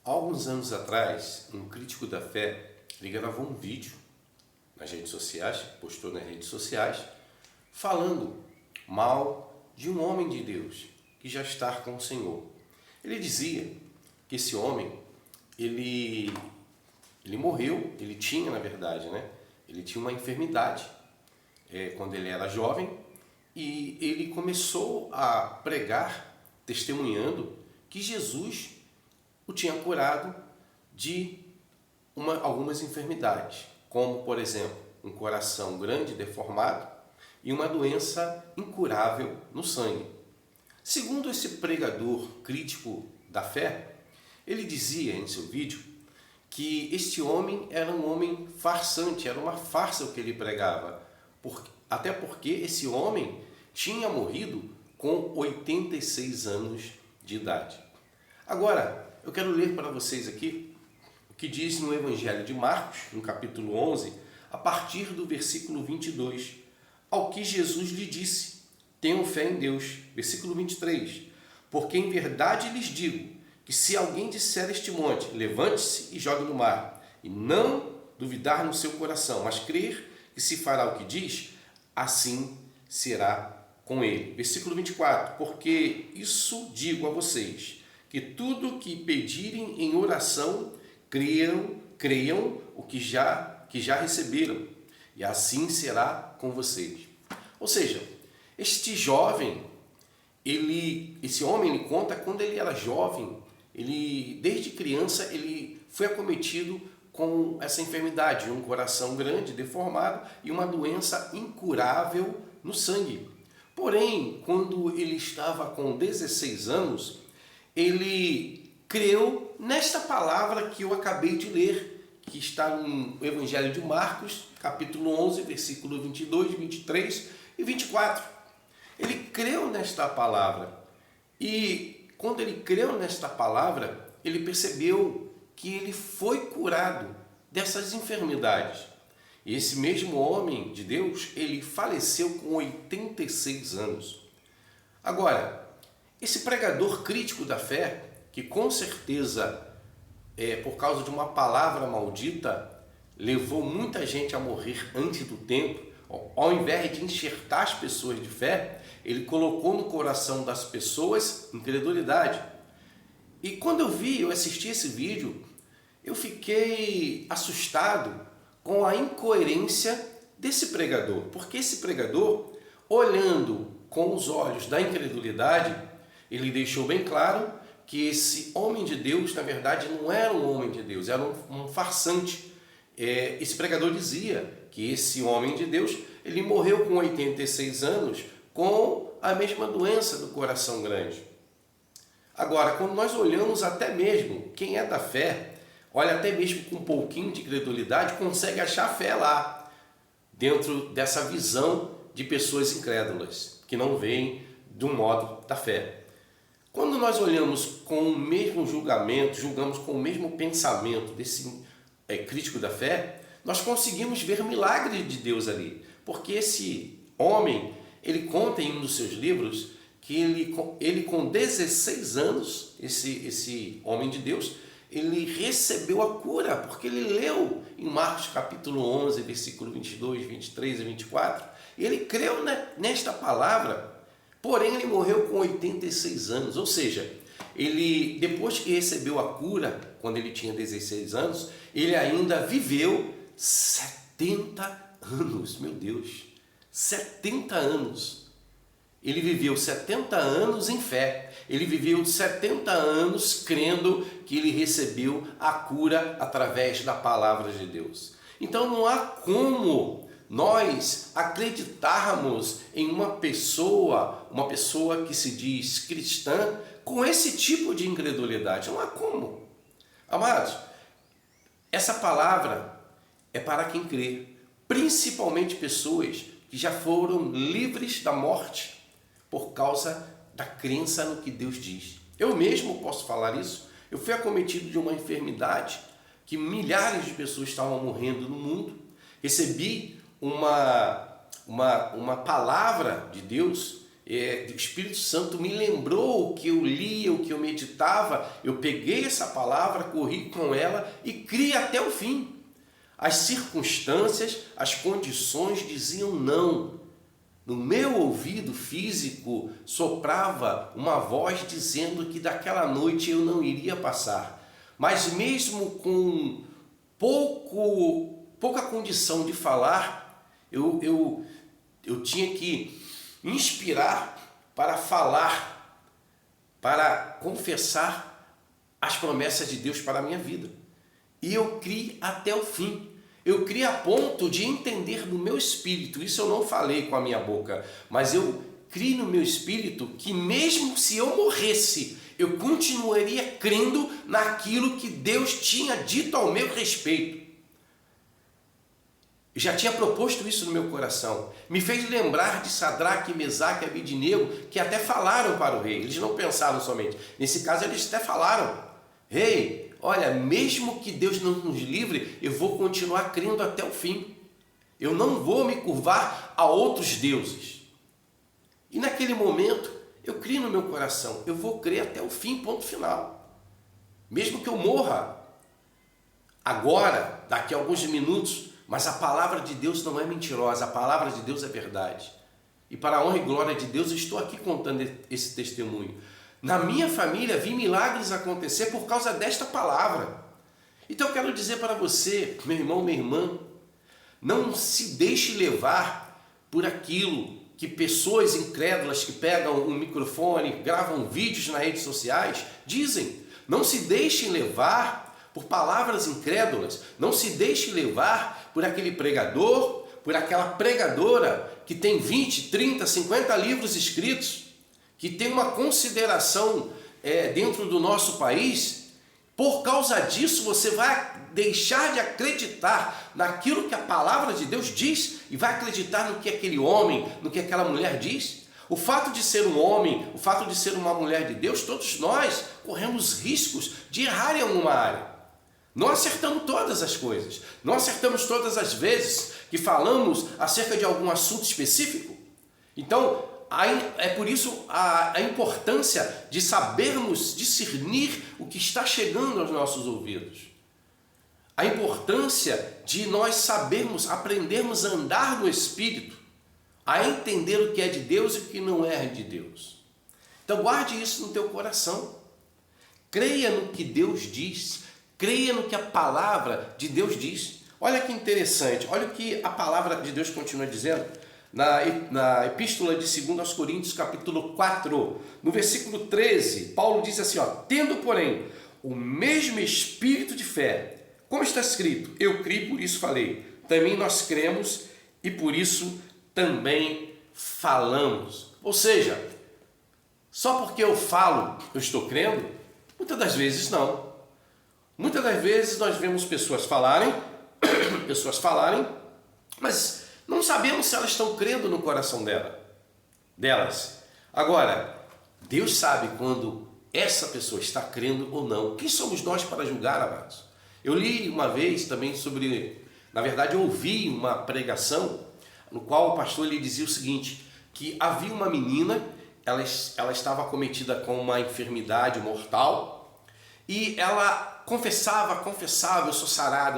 Há alguns anos atrás, um crítico da fé, ele gravou um vídeo nas redes sociais, postou nas redes sociais, falando mal de um homem de Deus que já está com o Senhor. Ele dizia que esse homem, ele morreu, ele tinha, na verdade, ele tinha uma enfermidade quando ele era jovem, e ele começou a pregar, testemunhando que Jesus o tinha curado de algumas enfermidades, como, por exemplo, um coração grande deformado e uma doença incurável no sangue. Segundo esse pregador crítico da fé, ele dizia em seu vídeo que este homem era um homem farsante, era uma farsa o que ele pregava, até porque esse homem tinha morrido com 86 anos de idade. Agora, eu quero ler para vocês aqui o que diz no Evangelho de Marcos, no capítulo 11, a partir do versículo 22, ao que Jesus lhe disse: tenham fé em Deus. Versículo 23, porque em verdade lhes digo que se alguém disser a este monte, levante-se e jogue no mar, e não duvidar no seu coração, mas crer que se fará o que diz, assim será com ele. Versículo 24, porque isso digo a vocês, que tudo que pedirem em oração, creiam o que já receberam, e assim será com vocês. Ou seja, este jovem, esse homem, ele conta quando ele era jovem, desde criança, ele foi acometido com essa enfermidade, um coração grande, deformado e uma doença incurável no sangue. Porém, quando ele estava com 16 anos, ele creu nesta palavra que eu acabei de ler, que está no Evangelho de Marcos, capítulo 11, versículo 22, 23 e 24. Ele creu nesta palavra, e quando ele creu nesta palavra, ele percebeu que ele foi curado dessas enfermidades. E esse mesmo homem de Deus, ele faleceu com 86 anos. Agora, esse pregador crítico da fé, que com certeza, por causa de uma palavra maldita, levou muita gente a morrer antes do tempo, ao invés de enxertar as pessoas de fé, ele colocou no coração das pessoas incredulidade. E quando eu assisti esse vídeo, eu fiquei assustado com a incoerência desse pregador, porque esse pregador, olhando com os olhos da incredulidade, ele deixou bem claro que esse homem de Deus, na verdade, não era um homem de Deus, era um farsante. Esse pregador dizia que esse homem de Deus, ele morreu com 86 anos com a mesma doença do coração grande. Agora, quando nós olhamos até mesmo quem é da fé, olha, até mesmo com um pouquinho de credulidade, consegue achar fé lá, dentro dessa visão de pessoas incrédulas, que não veem do modo da fé. Quando nós olhamos com o mesmo julgamento, julgamos com o mesmo pensamento desse crítico da fé, nós conseguimos ver milagre de Deus ali. Porque esse homem, ele conta em um dos seus livros que ele com 16 anos, esse homem de Deus, ele recebeu a cura, porque ele leu em Marcos capítulo 11, versículo 22, 23 e 24, e ele creu nesta palavra. Porém, ele morreu com 86 anos, ou seja, ele, depois que recebeu a cura, quando ele tinha 16 anos, ele ainda viveu 70 anos, meu Deus, 70 anos. Ele viveu 70 anos em fé, ele viveu 70 anos crendo que ele recebeu a cura através da palavra de Deus. Então não há como nós acreditarmos em uma pessoa que se diz cristã, com esse tipo de incredulidade. Não há como. Amados, essa palavra é para quem crê, principalmente pessoas que já foram livres da morte por causa da crença no que Deus diz. Eu mesmo posso falar isso. Eu fui acometido de uma enfermidade que milhares de pessoas estavam morrendo no mundo. Recebi uma palavra de Deus o Espírito Santo me lembrou o que eu lia, o que eu meditava, eu peguei essa palavra, corri com ela e criei até o fim. As circunstâncias, as condições diziam não. No meu ouvido físico soprava uma voz dizendo que daquela noite eu não iria passar. Mas mesmo com pouca condição de falar, eu tinha que inspirar para falar, para confessar as promessas de Deus para a minha vida. E eu criei até o fim. Eu criei a ponto de entender no meu espírito, isso eu não falei com a minha boca, mas eu criei no meu espírito que mesmo se eu morresse, eu continuaria crendo naquilo que Deus tinha dito ao meu respeito. Eu já tinha proposto isso no meu coração. Me fez lembrar de Sadraque, Mesaque e Abednego, que até falaram para o rei. Eles não pensaram somente. Nesse caso, eles até falaram: rei, olha, mesmo que Deus não nos livre, eu vou continuar crendo até o fim. Eu não vou me curvar a outros deuses. E naquele momento, eu criei no meu coração: eu vou crer até o fim, ponto final. Mesmo que eu morra agora, daqui a alguns minutos, mas a palavra de Deus não é mentirosa, a palavra de Deus é verdade. E para a honra e glória de Deus, eu estou aqui contando esse testemunho. Na minha família, vi milagres acontecer por causa desta palavra. Então eu quero dizer para você, meu irmão, minha irmã, não se deixe levar por aquilo que pessoas incrédulas que pegam um microfone, gravam vídeos nas redes sociais, dizem. Não se deixem levar por palavras incrédulas, não se deixe levar por aquele pregador, por aquela pregadora que tem 20, 30, 50 livros escritos, que tem uma consideração dentro do nosso país. Por causa disso você vai deixar de acreditar naquilo que a palavra de Deus diz e vai acreditar no que aquele homem, no que aquela mulher diz. O fato de ser um homem, o fato de ser uma mulher de Deus, todos nós corremos riscos de errar em alguma área. Não acertamos todas as coisas, não acertamos todas as vezes que falamos acerca de algum assunto específico. Então, é por isso a importância de sabermos discernir o que está chegando aos nossos ouvidos. A importância de nós sabermos, aprendermos a andar no Espírito, a entender o que é de Deus e o que não é de Deus. Então guarde isso no teu coração. Creia no que Deus diz. Creia no que a palavra de Deus diz. Olha que interessante, olha o que a palavra de Deus continua dizendo na epístola de 2 aos Coríntios, capítulo 4, no versículo 13, Paulo diz assim, tendo, porém, o mesmo espírito de fé, como está escrito, eu criei, por isso falei, também nós cremos e por isso também falamos. Ou seja, só porque eu falo, eu estou crendo? Muitas das vezes não. Muitas das vezes nós vemos pessoas falarem, mas não sabemos se elas estão crendo no coração delas. Agora, Deus sabe quando essa pessoa está crendo ou não. Quem somos nós para julgar, amados? Eu li uma vez também eu ouvi uma pregação no qual o pastor lhe dizia o seguinte, que havia uma menina, ela estava acometida com uma enfermidade mortal e ela confessava, eu sou sarada,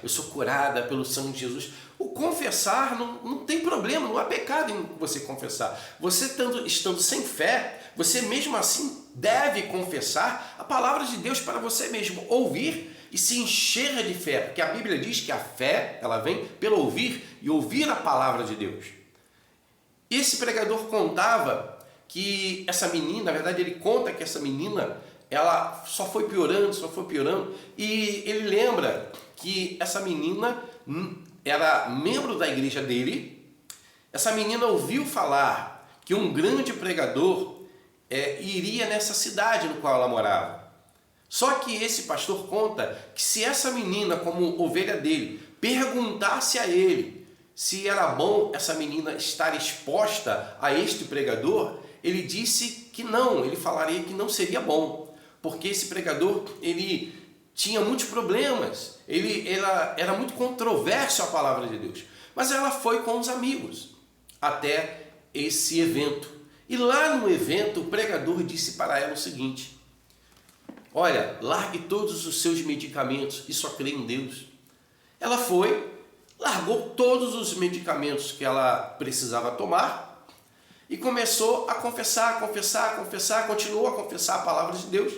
eu sou curada pelo sangue de Jesus. O confessar não tem problema, não há pecado em você confessar. Você estando sem fé, você mesmo assim deve confessar a palavra de Deus para você mesmo, ouvir e se encher de fé, porque a Bíblia diz que a fé, ela vem pelo ouvir e ouvir a palavra de Deus. Esse pregador contava que essa menina, na verdade ele conta que essa menina, ela só foi piorando, e ele lembra que essa menina era membro da igreja dele. Essa menina ouviu falar que um grande pregador iria nessa cidade no qual ela morava. Só que esse pastor conta que se essa menina, como ovelha dele, perguntasse a ele se era bom essa menina estar exposta a este pregador, ele disse que não, ele falaria que não seria bom. Porque esse pregador, ele tinha muitos problemas, era muito controverso a palavra de Deus. Mas ela foi com os amigos, até esse evento. E lá no evento, o pregador disse para ela o seguinte: olha, largue todos os seus medicamentos e só crê em Deus. Ela foi, largou todos os medicamentos que ela precisava tomar e começou a confessar, continuou a confessar a palavra de Deus.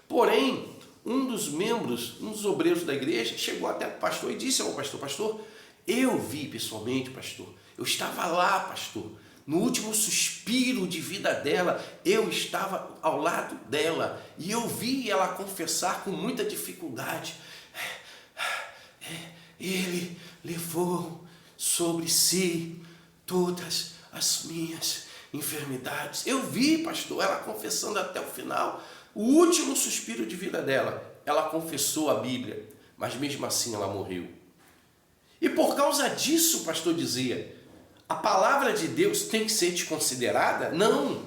Porém, um dos membros, um dos obreiros da igreja, chegou até o pastor e disse ao pastor, eu vi pessoalmente, pastor, eu estava lá, pastor, no último suspiro de vida dela, eu estava ao lado dela e eu vi ela confessar com muita dificuldade. Ele levou sobre si todas as minhas enfermidades. Eu vi, pastor, ela confessando até o final. O último suspiro de vida dela, ela confessou a Bíblia, mas mesmo assim ela morreu. E por causa disso, o pastor dizia, a palavra de Deus tem que ser desconsiderada? Não.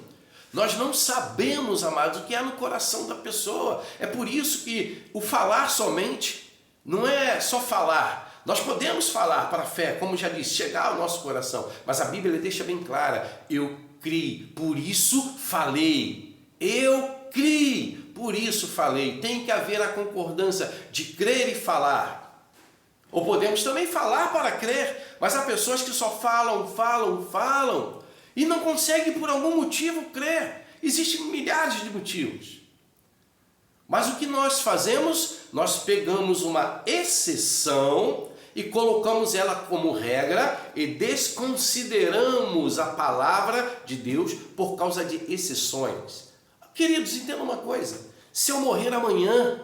Nós não sabemos, amados, o que há no coração da pessoa. É por isso que o falar somente não é só falar. Nós podemos falar para a fé, como já disse, chegar ao nosso coração. Mas a Bíblia deixa bem clara, eu criei, por isso falei. Eu criei, por isso falei. Tem que haver a concordância de crer e falar. Ou podemos também falar para crer, mas há pessoas que só falam e não conseguem por algum motivo crer. Existem milhares de motivos. Mas o que nós fazemos? Nós pegamos uma exceção e colocamos ela como regra e desconsideramos a palavra de Deus por causa de exceções. Queridos, entendam uma coisa, se eu morrer amanhã,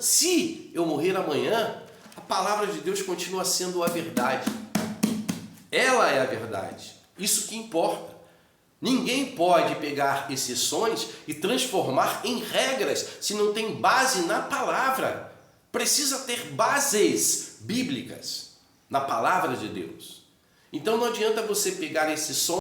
a palavra de Deus continua sendo a verdade. Ela é a verdade. Isso que importa. Ninguém pode pegar exceções e transformar em regras se não tem base na palavra. Precisa ter bases bíblicas na palavra de Deus. Então não adianta você pegar exceções